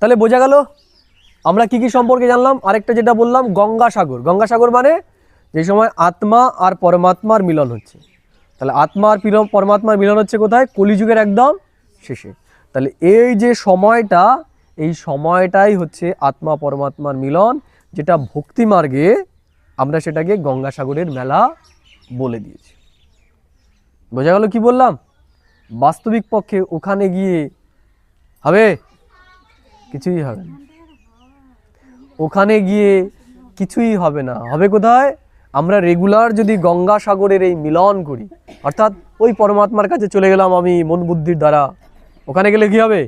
তাহলে বোঝা গেল আমরা কি কি সম্পর্কে জানলাম। আরেকটা যেটা বললাম, গঙ্গাসাগর। গঙ্গাসাগর মানে যে সময় আত্মা আর পরমাত্মার মিলন হচ্ছে। তাহলে আত্মা আর পরমাত্মার মিলন হচ্ছে কোথায়? কলিযুগের একদম শেষে। তাহলে এই যে সময়টা, এই সময়টাই হচ্ছে আত্মা পরমাত্মার মিলন, যেটা ভক্তি মার্গে আমরা সেটাকে গঙ্গাসাগরের মেলা বলে দিয়েছি। বোঝা গেল কি বললাম? বাস্তবিক পক্ষে ওখানে গিয়ে হবে কিছুই হবে না, ওখানে গিয়ে কিছুই হবে না। হবে কোথায়? আমরা রেগুলার যদি গঙ্গাসাগরের এই মিলন করি, অর্থাৎ ওই পরমাত্মার কাছে চলে গেলাম আমি মন বুদ্ধির দ্বারা, ওখানে গেলে কি হবে?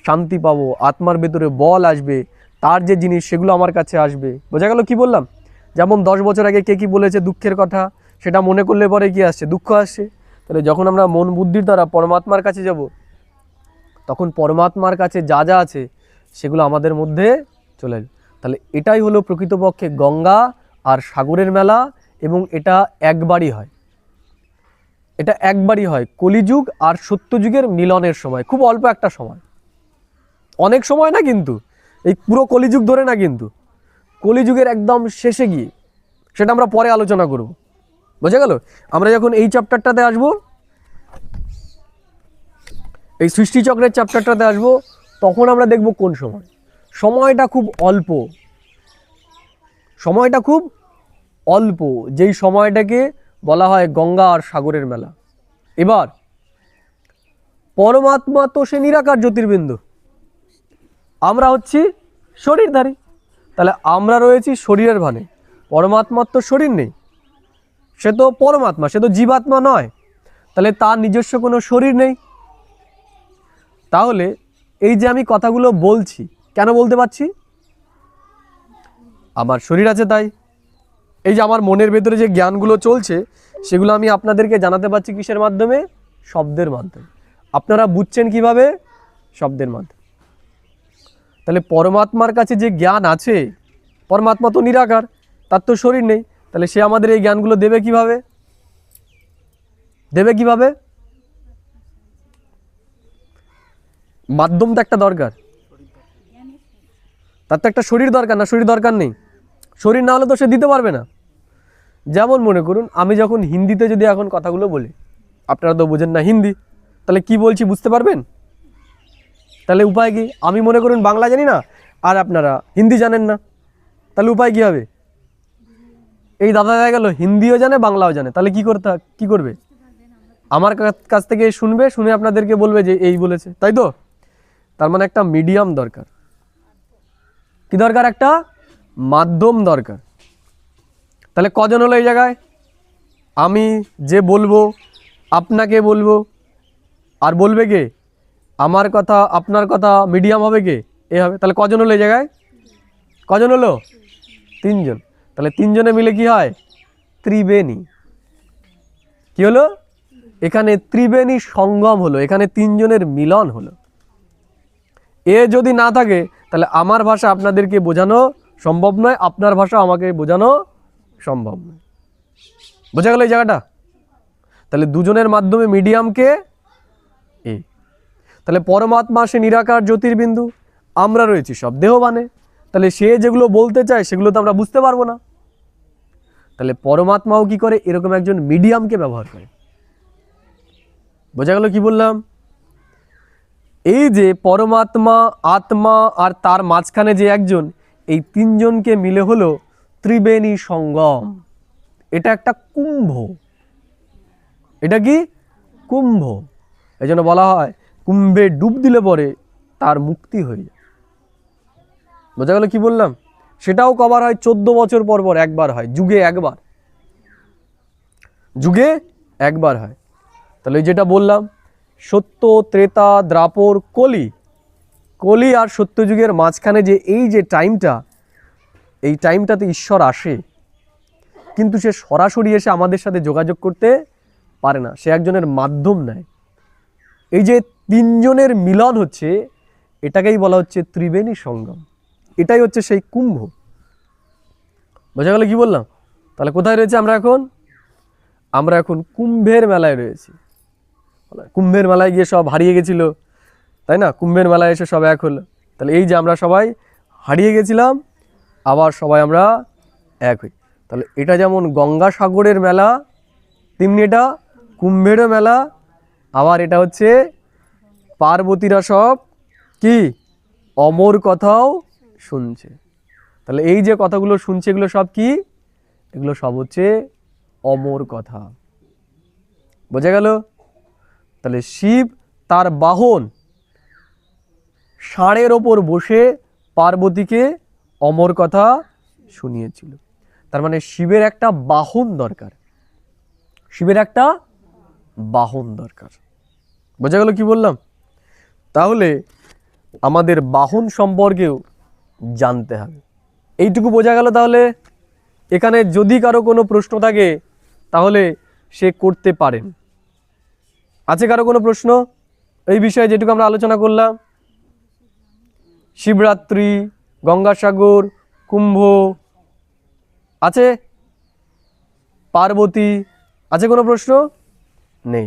শান্তি পাবো, আত্মার ভেতরে বল আসবে, তার যে জিনিস সেগুলো আমার কাছে আসবে। বোঝা গেল কি বললাম? যেমন 10 বছর আগে কে কি বলেছে দুঃখের কথা, সেটা মনে করলে পরে কি আসছে? দুঃখ আসছে। তাহলে যখন আমরা মন বুদ্ধির দ্বারা পরমাত্মার কাছে যাব, তখন পরমাত্মার কাছে যা যা আছে সেগুলো আমাদের মধ্যে চলে আসবে। তাহলে এটাই হলো প্রকৃতপক্ষে গঙ্গা আর সাগরের মেলা, এবং এটা একবারই হয়। এটা একবারই হয়, কলিযুগ আর সত্যযুগের মিলনের সময়। খুব অল্প একটা সময়, অনেক সময় না কিন্তু, এই পুরো কলিযুগ ধরে না কিন্তু, কলিযুগের একদম শেষে গিয়ে। সেটা আমরা পরে আলোচনা করব। বোঝা গেল? আমরা যখন এই চ্যাপ্টারটাতে আসবো, এই সৃষ্টিচক্রের চ্যাপ্টারটাতে আসবো, তখন আমরা দেখব কোন সময়। সময়টা খুব অল্প, সময়টা খুব অল্প, যেই সময়টাকে বলা হয় গঙ্গা আর সাগরের মেলা। এবার পরমাত্মা তো সে নিরাকার জ্যোতির্বিন্দু, আমরা হচ্ছি শরীরধারী। তাহলে আমরা রয়েছি শরীরের ভানে, পরমাত্মার তো শরীর নেই, সে তো পরমাত্মা, সে তো জীবাত্মা নয়। তাহলে তার নিজস্ব কোনো শরীর নেই। তাহলে এই যে আমি কথাগুলো বলছি, কেন বলতে পারছি? আমার শরীর আছে তাই। এই যে আমার মনের ভেতরে যে জ্ঞানগুলো চলছে, সেগুলো আমি আপনাদেরকে জানাতে পারছি কিসের মাধ্যমে? শব্দের মাধ্যমে। আপনারা বুঝছেন কিভাবে? শব্দের মাধ্যমে। তাহলে পরমাত্মার কাছে যে জ্ঞান আছে, পরমাত্মা তো নিরাকার, তার তো শরীর নেই, তাহলে সে আমাদের এই জ্ঞানগুলো দেবে কিভাবে? দেবে কিভাবে? মাধ্যম তো একটা দরকার, তার তো একটা শরীর দরকার। না শরীর দরকার নেই? শরীর না হলে তো সে দিতে পারবে না। যেমন মনে করুন আমি যখন হিন্দিতে যদি এখন কথাগুলো বলি, আপনারা তো বোঝেন না হিন্দি, তাহলে কি বলছি বুঝতে পারবেন? তাহলে উপায় কি? আমি মনে করুন বাংলা জানি না, আর আপনারা হিন্দি জানেন না, তাহলে উপায় কি হবে? এই দাদা দেখা গেল হিন্দিও জানে বাংলাও জানে, তাহলে কি করবে? আমার কাছ থেকে শুনবে, শুনে আপনাদেরকে বলবে যে এই বলেছে, তাই তো? তার মানে একটা মিডিয়াম দরকার। কি দরকার? একটা মাধ্যম দরকার। তাহলে কজন হলো এই জায়গায়? আমি যে বলবো, আপনাকে বলবো, আর বলবে কে? আমার কথা আপনার কথা মিডিয়াম হবে কে? এ হবে। তাহলে কজন হলো এই জায়গায়? কজন হলো? 3 জন। তাহলে 3 জনে মিলে কি হয়? ত্রিবেণী। কি হলো? এখানে ত্রিবেণী সঙ্গম হলো, এখানে 3 জনের মিলন হলো। এ যদি না থাকে তাহলে আমার ভাষা আপনাদেরকে বোঝানো সম্ভব নয়, আপনার ভাষা আমাকে বোঝানো সম্ভব নয়। বোঝা গেল এই জায়গাটা? তাহলে দুজনের মাধ্যমে মিডিয়ামকে এ। তাহলে পরমাত্মা সে নিরাকার জ্যোতির্বিন্দু, আমরা রয়েছি সব দেহবানে। তাহলে সে যেগুলো বলতে চায় সেগুলো তো আমরা বুঝতে পারবো না। তাহলে পরমাত্মাও কি করে? এরকম একজন মিডিয়ামকে ব্যবহার করে। বোঝা গেল কি বললাম? এই যে পরমাত্মা, আত্মা আর তার মাঝখানে যে একজন, এই 3 জনকে মিলে হলো ত্রিবেণী সঙ্গম। এটা একটা কুম্ভ। এটা কি? কুম্ভ। এই জন্য বলা হয় কুম্ভে ডুব দিলে পরে তার মুক্তি হয়ে যায়। বোঝা গেল কি বললাম? সেটাও কবার হয়? 14 বছর পর পর একবার হয়, যুগে একবার। যুগে একবার হয়। তাহলে যেটা বললাম, সত্য, ত্রেতা, দ্রাপর, কলি, কলি আর সত্যযুগের মাঝখানে যে এই যে টাইমটা, এই টাইমটাতে ঈশ্বর আসে, কিন্তু সে সরাসরি এসে আমাদের সাথে যোগাযোগ করতে পারে না, সে একজনের মাধ্যম নেয়। এই যে 3 জনের মিলন হচ্ছে, এটাকেই বলা হচ্ছে ত্রিবেণী সঙ্গম। এটাই হচ্ছে সেই কুম্ভ। বোঝা গেল কি বললাম? তাহলে কোথায় রয়েছে আমরা এখন? আমরা এখন কুম্ভের মেলায় রয়েছি। কুম্ভের মেলায় গিয়ে সব হারিয়ে গেছিল, তাই না? কুম্ভের মেলায় এসে সব এক হলো। তাহলে এই যে আমরা সবাই হারিয়ে গেছিলাম, আবার সবাই আমরা এক হই। তাহলে এটা যেমন গঙ্গাসাগরের মেলা, তেমনি এটা কুম্ভেরও মেলা। আবার এটা হচ্ছে পার্বতীরা সব কি অমর কথাও শুনছে। তাহলে এই যে কথাগুলো শুনছে এগুলো সব কি, এগুলো সব হচ্ছে অমর কথা। বোঝা গেল? তাহলে শিব তার বাহন ষাঁড়ের ওপর বসে পার্বতীকে অমর কথা শুনিয়েছিল। তার মানে শিবের একটা বাহন দরকার, শিবের একটা বাহন দরকার। বোঝা গেল কি বললাম? তাহলে আমাদের বাহন সম্পর্কেও জানতে হবে। এইটুকু বোঝা গেল। তাহলে এখানে যদি কারো কোনো প্রশ্ন থাকে তাহলে সে করতে পারেন। আছে কারো কোনো প্রশ্ন এই বিষয়ে যেটুকু আমরা আলোচনা করলাম? শিবরাত্রি, গঙ্গাসাগর, কুম্ভ আছে, পার্বতী, আছে কোনো প্রশ্ন? নেই।